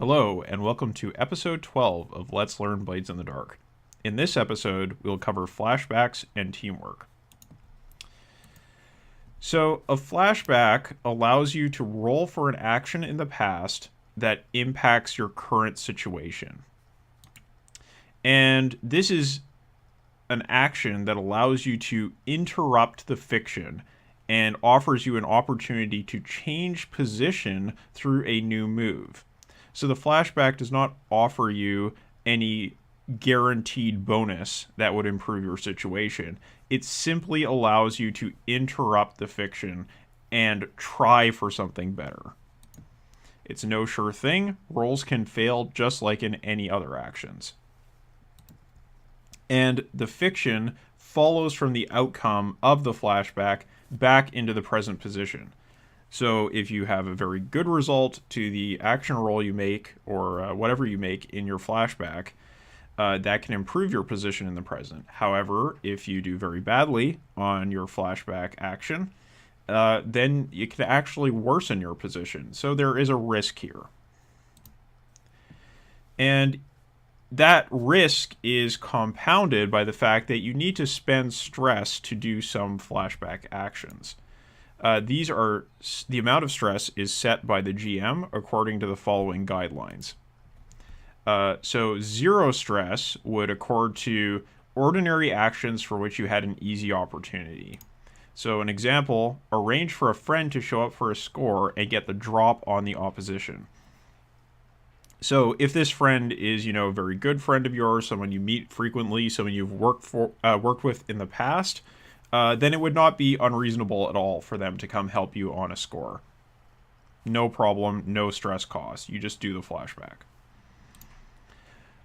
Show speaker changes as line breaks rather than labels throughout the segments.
Hello, and welcome to episode 12 of Let's Learn Blades in the Dark. In this episode, we'll cover flashbacks and teamwork. So, a flashback allows you to roll for an action in the past that impacts your current situation. And this is an action that allows you to interrupt the fiction and offers you an opportunity to change position through a new move. So the flashback does not offer you any guaranteed bonus that would improve your situation. It simply allows you to interrupt the fiction and try for something better. It's no sure thing. Rolls can fail just like in any other actions. And the fiction follows from the outcome of the flashback back into the present position. So if you have a very good result to the action roll you make, or whatever you make in your flashback, that can improve your position in the present. However, if you do very badly on your flashback action, then you can actually worsen your position. So there is a risk here. And that risk is compounded by the fact that you need to spend stress to do some flashback actions. The amount of stress is set by the GM according to the following guidelines. So 0 stress would accord to ordinary actions for which you had an easy opportunity. So an example, arrange for a friend to show up for a score and get the drop on the opposition. So if this friend is, a very good friend of yours, someone you meet frequently, someone you've worked with in the past, then it would not be unreasonable at all for them to come help you on a score. No problem, no stress cost. You just do the flashback.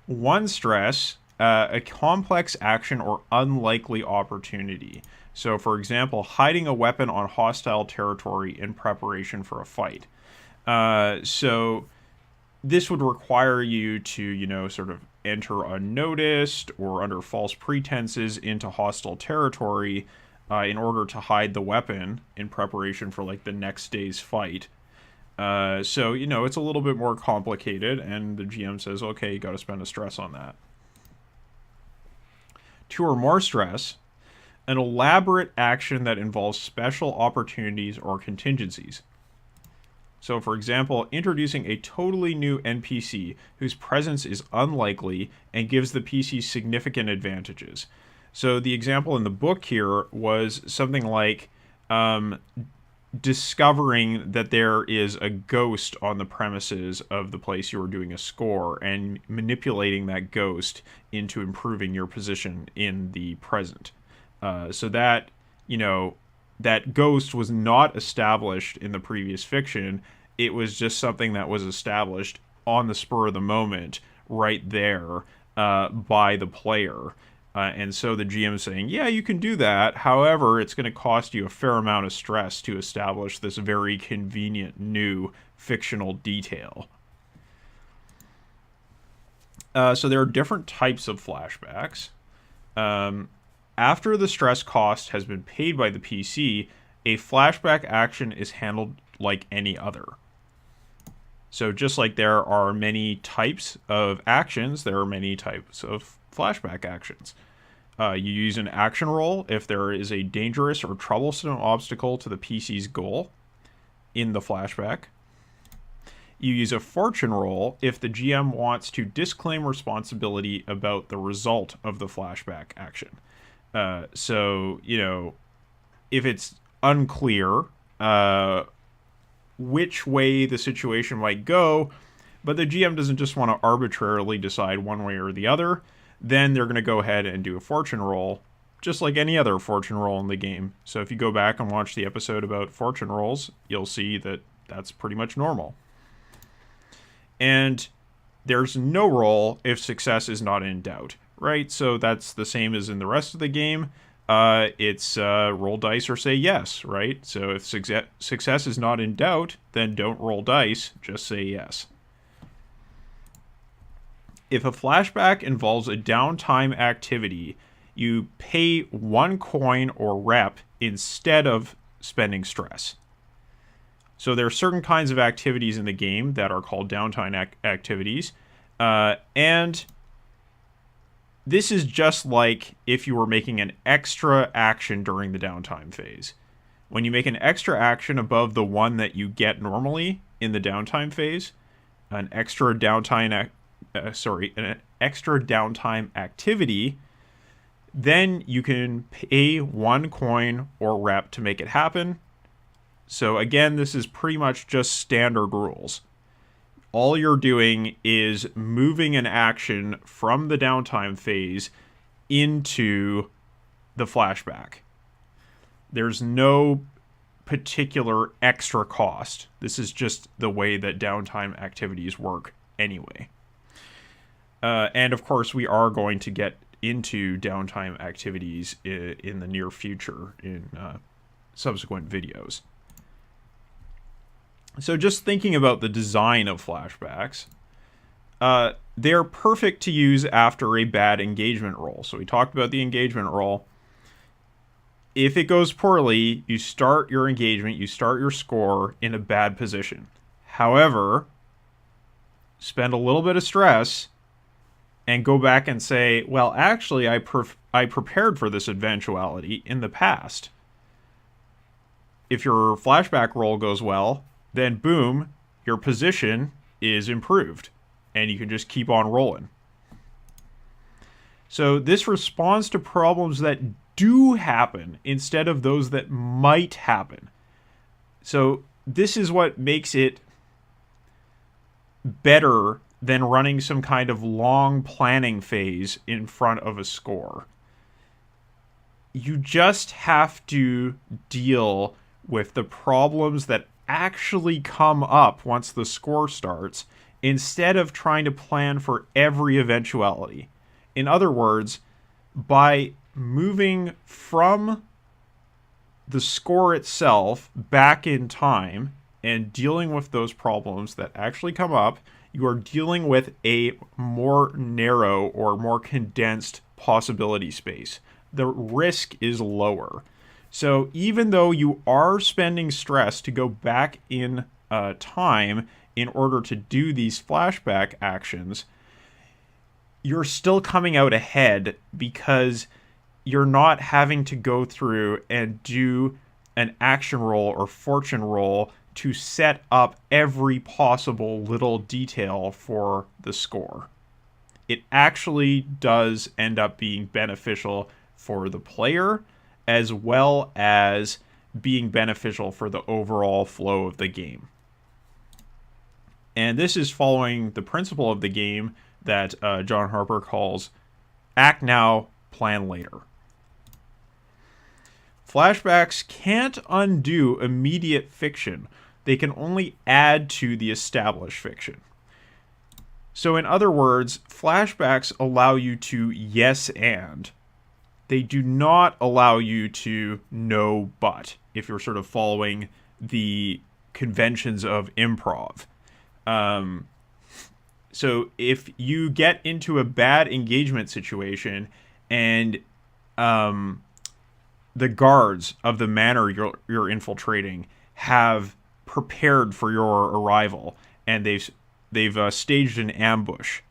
1 stress, a complex action or unlikely opportunity. So, for example, hiding a weapon on hostile territory in preparation for a fight. So this would require you to, sort of enter unnoticed or under false pretenses into hostile territory in order to hide the weapon in preparation for like the next day's fight. So it's a little bit more complicated, and the GM says, okay, you got to spend a stress on that. 2 or more stress, an elaborate action that involves special opportunities or contingencies. So, for example, introducing a totally new NPC whose presence is unlikely and gives the PC significant advantages. So the example in the book here was something like discovering that there is a ghost on the premises of the place you were doing a score and manipulating that ghost into improving your position in the present. So that, that ghost was not established in the previous fiction. It was just something that was established on the spur of the moment right there by the player. And so the GM is saying, yeah, you can do that. However, it's going to cost you a fair amount of stress to establish this very convenient new fictional detail. So there are different types of flashbacks. After the stress cost has been paid by the PC, a flashback action is handled like any other. So just like there are many types of actions, there are many types of flashback actions. You use an action roll if there is a dangerous or troublesome obstacle to the PC's goal in the flashback. You use a fortune roll if the GM wants to disclaim responsibility about the result of the flashback action. So, if it's unclear which way the situation might go, but the GM doesn't just want to arbitrarily decide one way or the other, then they're going to go ahead and do a fortune roll, just like any other fortune roll in the game. So if you go back and watch the episode about fortune rolls, you'll see that that's pretty much normal. And there's no roll if success is not in doubt, right? So that's the same as in the rest of the game. It's roll dice or say yes, right? So if success is not in doubt, then don't roll dice, just say yes. If a flashback involves a downtime activity, you pay 1 coin or rep instead of spending stress. So there are certain kinds of activities in the game that are called downtime activities. And this is just like if you were making an extra action during the downtime phase. When you make an extra action above the one that you get normally in the downtime phase, an extra downtime activity, then you can pay 1 coin or rep to make it happen. So again, this is pretty much just standard rules. All you're doing is moving an action from the downtime phase into the flashback. There's no particular extra cost. This is just the way that downtime activities work anyway. And of course, we are going to get into downtime activities in the near future in subsequent videos. So just thinking about the design of flashbacks, they're perfect to use after a bad engagement roll. So we talked about the engagement roll. If it goes poorly, you start your engagement, you start your score in a bad position. However, spend a little bit of stress and go back and say, well, actually, I prepared for this eventuality in the past. If your flashback roll goes well, then boom, your position is improved, and you can just keep on rolling. So this responds to problems that do happen instead of those that might happen. So this is what makes it better than running some kind of long planning phase in front of a score. You just have to deal with the problems that actually come up once the score starts, instead of trying to plan for every eventuality. In other words, by moving from the score itself back in time and dealing with those problems that actually come up, you are dealing with a more narrow or more condensed possibility space. The risk is lower. So even though you are spending stress to go back in time in order to do these flashback actions, you're still coming out ahead because you're not having to go through and do an action roll or fortune roll to set up every possible little detail for the score. It actually does end up being beneficial for the player, as well as being beneficial for the overall flow of the game. And this is following the principle of the game that John Harper calls act now, plan later. Flashbacks can't undo immediate fiction. They can only add to the established fiction. So in other words, flashbacks allow you to yes and. They do not allow you to no but, if you're sort of following the conventions of improv. So if you get into a bad engagement situation and the guards of the manor you're infiltrating have prepared for your arrival and they've staged an ambush,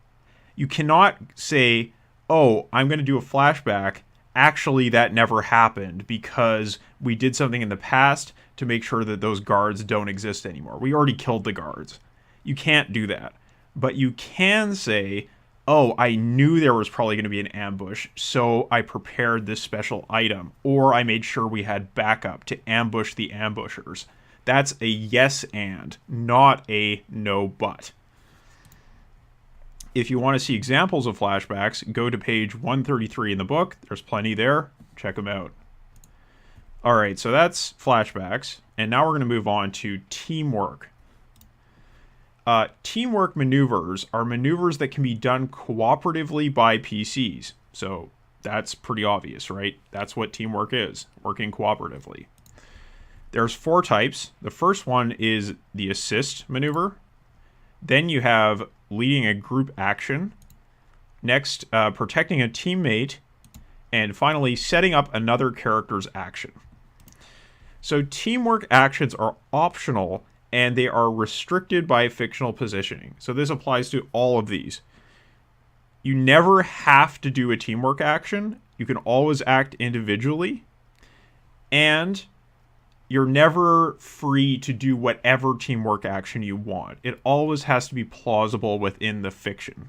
you cannot say, oh, I'm going to do a flashback. Actually, that never happened because we did something in the past to make sure that those guards don't exist anymore. We already killed the guards. You can't do that. But you can say, oh, I knew there was probably going to be an ambush, so I prepared this special item. Or I made sure we had backup to ambush the ambushers. That's a yes and, not a no but. If you want to see examples of flashbacks, go to page 133 in the book. There's plenty there. Check them out. All right, so that's flashbacks. And now we're going to move on to teamwork. Teamwork maneuvers are maneuvers that can be done cooperatively by PCs. So that's pretty obvious, right? That's what teamwork is, working cooperatively. There's 4 types. The first one is the assist maneuver. Then you have leading a group action. Next, protecting a teammate. And finally, setting up another character's action. So teamwork actions are optional and they are restricted by fictional positioning. So this applies to all of these. You never have to do a teamwork action. You can always act individually. And you're never free to do whatever teamwork action you want. It always has to be plausible within the fiction.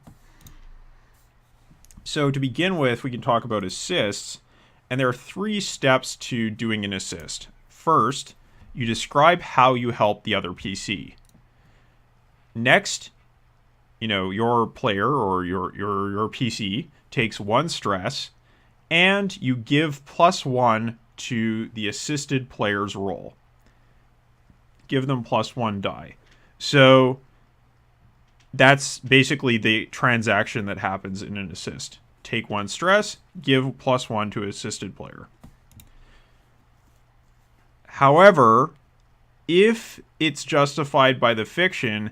So to begin with, we can talk about assists. And there are 3 steps to doing an assist. First, you describe how you help the other PC. Next, your player or your PC takes 1 stress, and you give +1 to the assisted player's roll. Give them +1 die. So that's basically the transaction that happens in an assist. Take 1 stress, give +1 to assisted player. However, if it's justified by the fiction,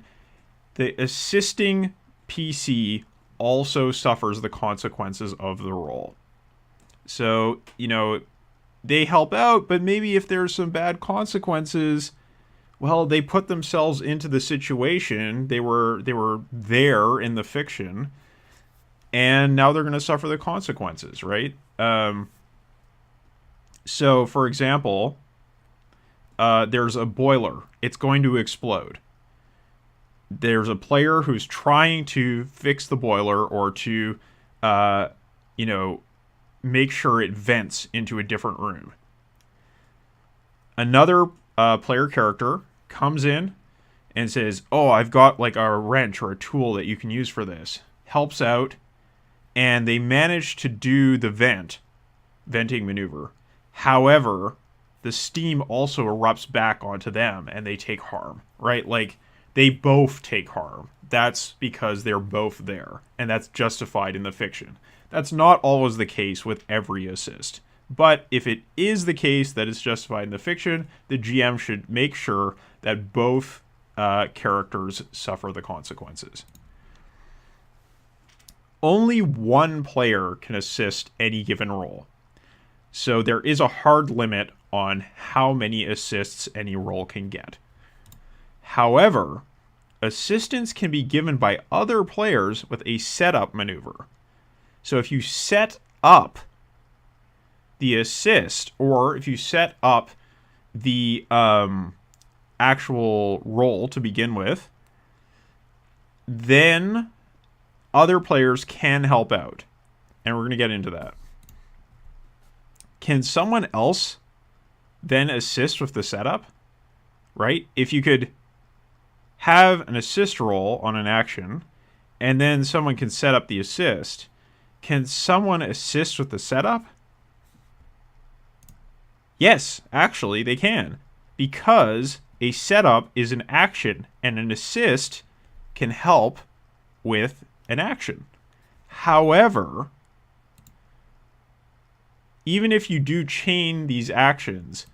the assisting PC also suffers the consequences of the roll. So, they help out, but maybe if there's some bad consequences, well, they put themselves into the situation. They were there in the fiction, and now they're going to suffer the consequences, right? So, for example, there's a boiler. It's going to explode. There's a player who's trying to fix the boiler or to, make sure it vents into a different room. Another player character comes in and says, oh, I've got like a wrench or a tool that you can use for this. Helps out, and they manage to do the venting maneuver. However, the steam also erupts back onto them and they take harm, right? Like, they both take harm. That's because they're both there, and that's justified in the fiction. That's not always the case with every assist. But if it is the case that it's justified in the fiction, the GM should make sure that both characters suffer the consequences. Only 1 player can assist any given role. So there is a hard limit on how many assists any role can get. However, assistance can be given by other players with a setup maneuver. So if you set up the assist, or if you set up the actual role to begin with, then other players can help out. And we're going to get into that. Can someone else then assist with the setup? Right? If you could have an assist roll on an action, and then someone can set up the assist, can someone assist with the setup? Yes, actually, they can. Because a setup is an action, and an assist can help with an action. However, even if you do chain these actions,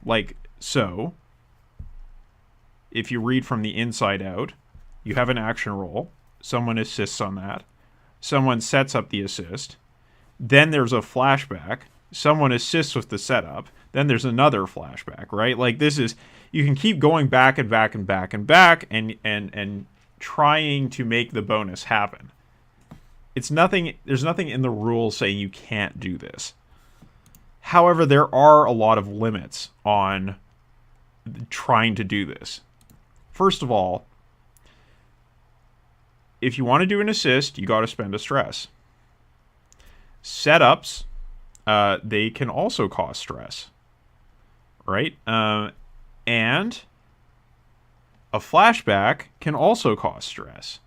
like so, if you read from the inside out, you have an action roll, someone assists on that, someone sets up the assist, then there's a flashback, someone assists with the setup, then there's another flashback, right? Like, this is, you can keep going back and back and back and back and trying to make the bonus happen. There's nothing in the rules saying you can't do this. However, there are a lot of limits on trying to do this. First of all, if you want to do an assist, you got to spend a stress. Setups, they can also cause stress, right? And a flashback can also cause stress.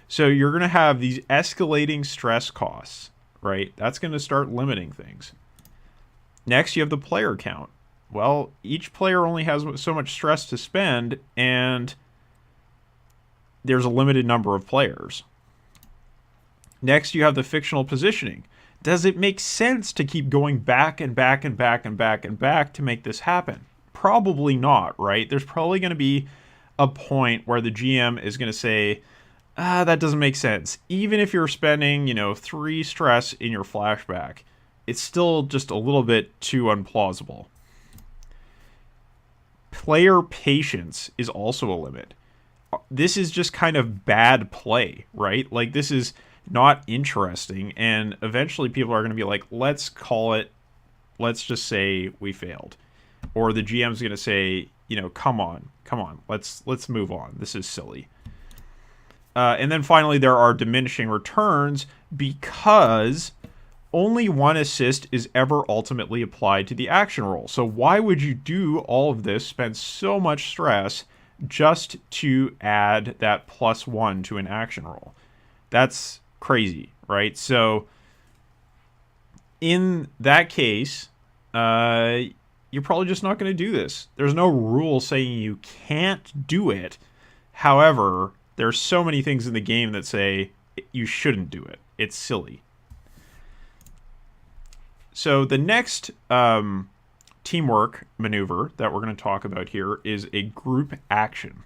So you're going to have these escalating stress costs, right? That's going to start limiting things. Next, you have the player count. Well, each player only has so much stress to spend, and there's a limited number of players. Next, you have the fictional positioning. Does it make sense to keep going back and back and back and back and back to make this happen? Probably not, right? There's probably going to be a point where the GM is going to say, that doesn't make sense. Even if you're spending, 3 stress in your flashback, it's still just a little bit too unplausible. Player patience is also a limit. This is just kind of bad play, right? Like, this is not interesting, and eventually people are going to be like, let's call it, let's just say we failed. Or the GM's going to say, you know, come on, let's move on. This is silly. And then finally, there are diminishing returns because only one assist is ever ultimately applied to the action roll. So why would you do all of this, spend so much stress just to add that +1 to an action roll? That's crazy, right? So in that case, you're probably just not going to do this. There's no rule saying you can't do it. However, there's so many things in the game that say you shouldn't do it. It's silly. So the next teamwork maneuver that we're going to talk about here is a group action.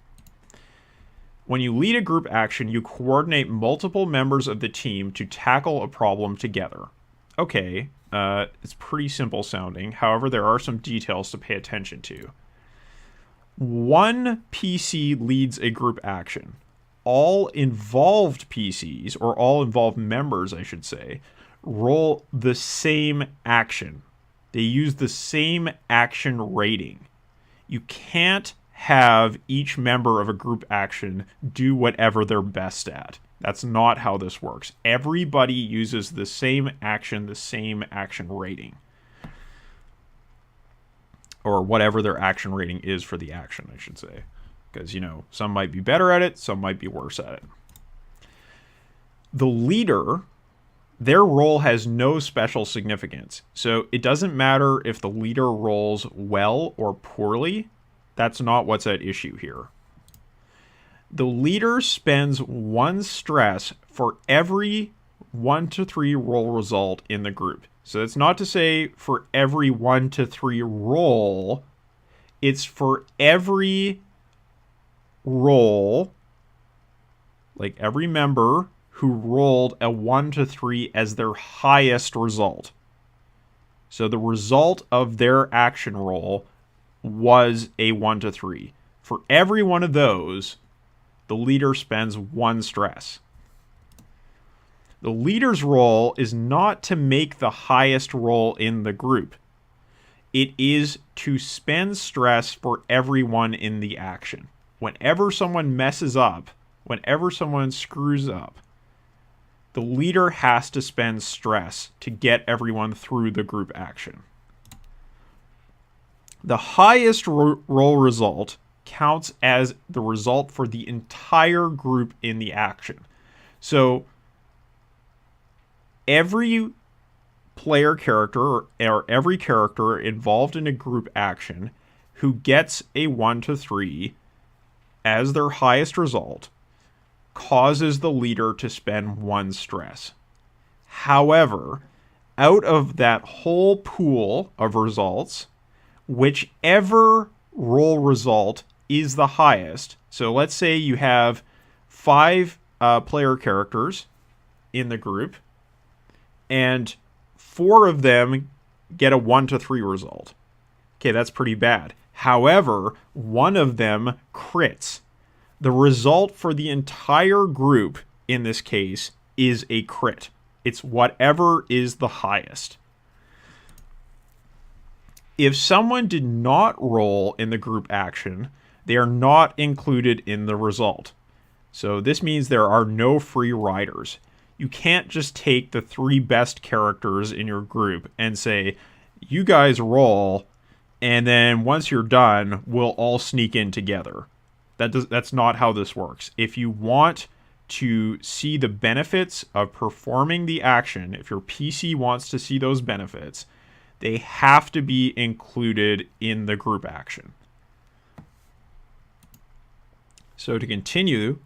When you lead a group action, you coordinate multiple members of the team to tackle a problem together. Okay, it's pretty simple sounding. However, there are some details to pay attention to. One PC leads a group action. All involved PCs, or all involved members, I should say, roll the same action. They use the same action rating. You can't have each member of a group action do whatever they're best at. That's not how this works. Everybody uses the same action rating. Or whatever their action rating is for the action, I should say. Because, you know, some might be better at it, some might be worse at it. The leader, their role has no special significance. So it doesn't matter if the leader rolls well or poorly. That's not what's at issue here. The leader spends 1 stress for every 1 to 3 roll result in the group. So that's not to say for every 1 to 3 roll. It's for every roll, like every member who rolled a 1 to 3 as their highest result. So the result of their action roll was a 1 to 3. For every one of those, the leader spends 1 stress. The leader's role is not to make the highest roll in the group. It is to spend stress for everyone in the action. Whenever someone messes up, whenever someone screws up, the leader has to spend stress to get everyone through the group action. The highest roll result counts as the result for the entire group in the action. So every player character or every character involved in a group action who gets a 1 to 3 as their highest result causes the leader to spend 1 stress. However, out of that whole pool of results, whichever roll result is the highest, so let's say you have 5 player characters in the group, and 4 of them get a 1 to 3 result. Okay, that's pretty bad. However, 1 of them crits. The result for the entire group, in this case, is a crit. It's whatever is the highest. If someone did not roll in the group action, they are not included in the result. So this means there are no free riders. You can't just take the 3 best characters in your group and say, you guys roll, and then once you're done, we'll all sneak in together. That's not how this works. If you want to see the benefits of performing the action, if your PC wants to see those benefits, they have to be included in the group action. So to continue,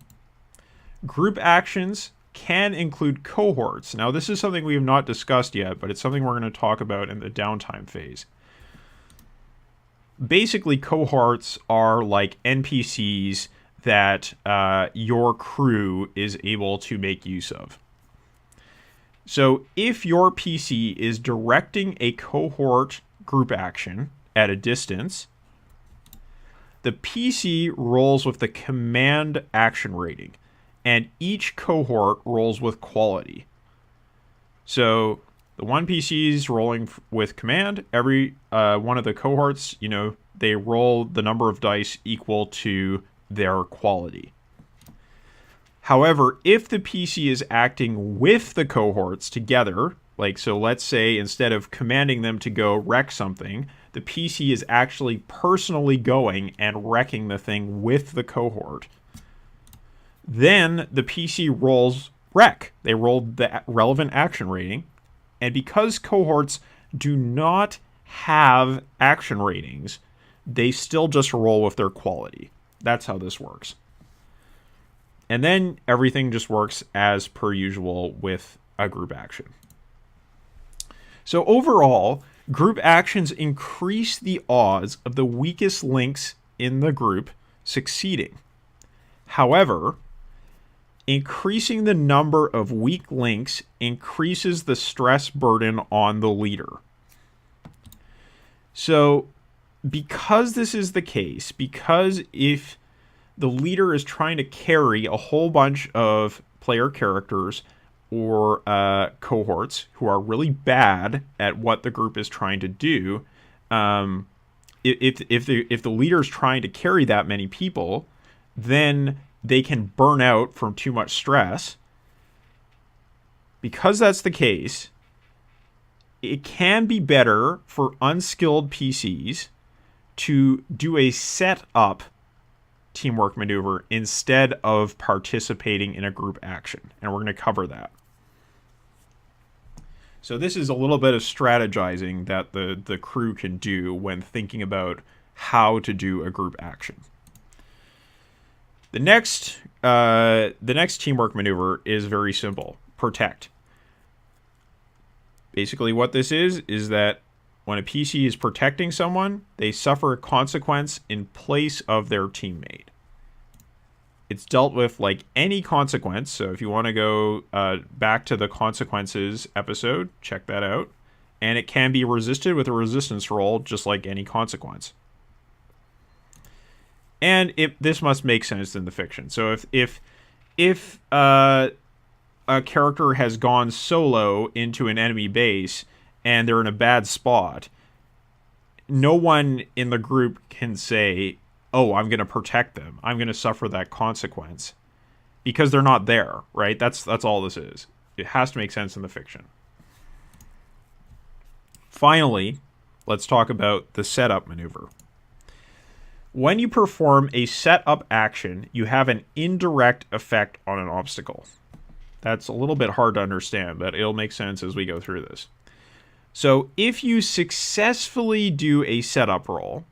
group actions can include cohorts. Now, this is something we have not discussed yet, but it's something we're going to talk about in the downtime phase. Basically, cohorts are like NPCs that your crew is able to make use of. So if your PC is directing a cohort group action at a distance, the PC rolls with the command action rating, and each cohort rolls with quality. So the one PC is rolling with command. Every one of the cohorts, they roll the number of dice equal to their quality. However, if the PC is acting with the cohorts together, so let's say instead of commanding them to go wreck something, the PC is actually personally going and wrecking the thing with the cohort, then the PC rolls wreck. They rolled the relevant action rating, and because cohorts do not have action ratings, they still just roll with their quality. That's how this works. And then everything just works as per usual with a group action. So overall, group actions increase the odds of the weakest links in the group succeeding. However, increasing the number of weak links increases the stress burden on the leader. So, because this is the case, because if the leader is trying to carry a whole bunch of player characters or cohorts who are really bad at what the group is trying to do, if the leader is trying to carry that many people, then they can burn out from too much stress. Because that's the case, it can be better for unskilled PCs to do a set-up teamwork maneuver instead of participating in a group action. And we're going to cover that. So this is a little bit of strategizing that the crew can do when thinking about how to do a group action. The next teamwork maneuver is very simple. Protect. Basically what this is that when a PC is protecting someone, they suffer a consequence in place of their teammate. It's dealt with like any consequence. So if you want to go back to the consequences episode, check that out. And it can be resisted with a resistance roll, just like any consequence. And this must make sense in the fiction. So if a character has gone solo into an enemy base and they're in a bad spot, no one in the group can say, oh, I'm going to protect them. I'm going to suffer that consequence. Because they're not there, right? That's all this is. It has to make sense in the fiction. Finally, let's talk about the setup maneuver. When you perform a setup action, you have an indirect effect on an obstacle. That's a little bit hard to understand, but it'll make sense as we go through this. So if you successfully do a setup roll,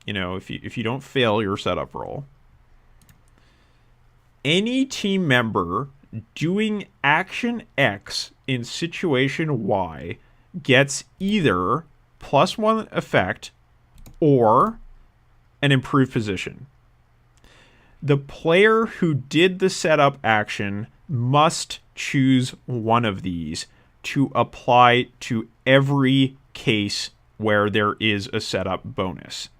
if you don't fail your setup roll, any team member doing action X in situation Y gets either +1 effect or an improved position. The player who did the setup action must choose one of these to apply to every case where there is a setup bonus.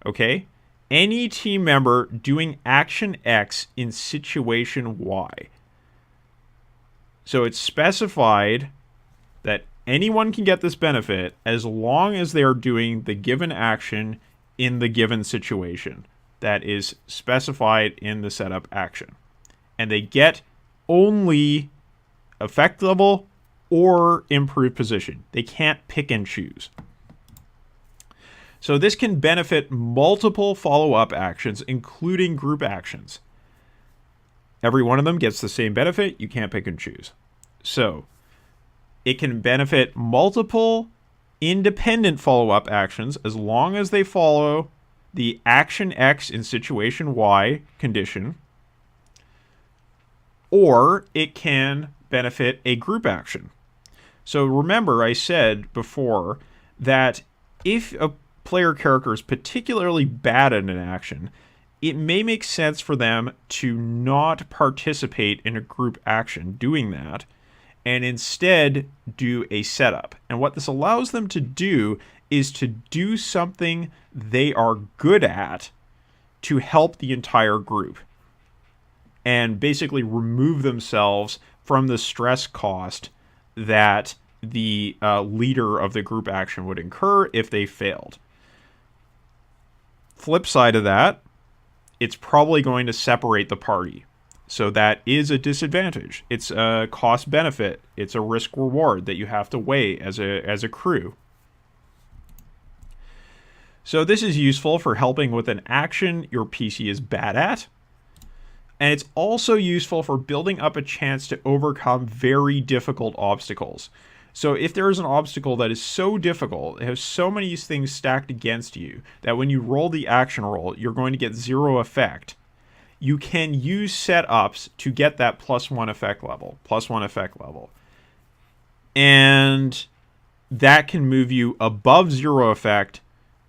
Okay? Any team member doing action X in situation Y. So it's specified that anyone can get this benefit as long as they are doing the given action in the given situation that is specified in the setup action. And they get only effect level or improved position. They can't pick and choose. So this can benefit multiple follow-up actions, including group actions. Every one of them gets the same benefit. You can't pick and choose. So it can benefit multiple independent follow-up actions as long as they follow the action X in situation Y condition, or it can benefit a group action. So remember, I said before that if a player character is particularly bad at an action, it may make sense for them to not participate in a group action doing that, and instead do a setup. And what this allows them to do is to do something they are good at to help the entire group and basically remove themselves from the stress cost that the leader of the group action would incur if they failed. Flip side of that, it's probably going to separate the party. So that is a disadvantage. It's a cost benefit. It's a risk reward that you have to weigh as a crew. So this is useful for helping with an action your PC is bad at. And it's also useful for building up a chance to overcome very difficult obstacles. So if there is an obstacle that is so difficult, it has so many things stacked against you, that when you roll the action roll, you're going to get 0 effect. You can use setups to get that +1 effect level. And that can move you above 0 effect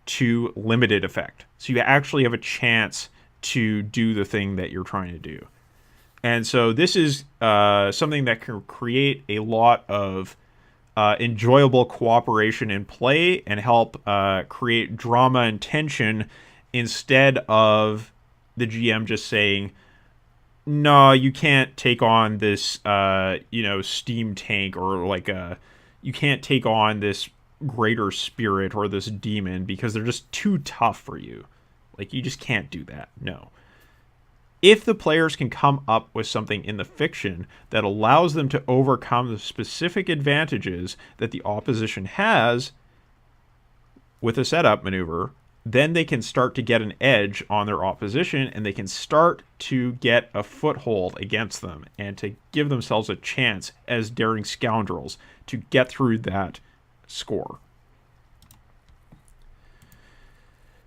to limited effect. So you actually have a chance to do the thing that you're trying to do. And so this is something that can create a lot of enjoyable cooperation in play and help create drama and tension instead of the GM just saying, no, you can't take on this, steam tank, or you can't take on this greater spirit or this demon because they're just too tough for you. You just can't do that. No. If the players can come up with something in the fiction that allows them to overcome the specific advantages that the opposition has with a setup maneuver, then they can start to get an edge on their opposition, and they can start to get a foothold against them and to give themselves a chance as daring scoundrels to get through that score.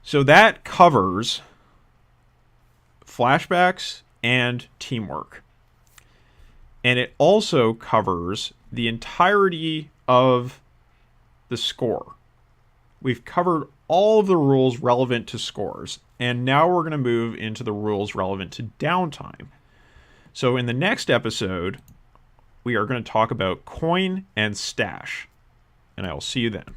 So that covers flashbacks and teamwork. And it also covers the entirety of the score. We've covered all of the rules relevant to scores, and now we're going to move into the rules relevant to downtime. So in the next episode, we are going to talk about coin and stash, and I will see you then.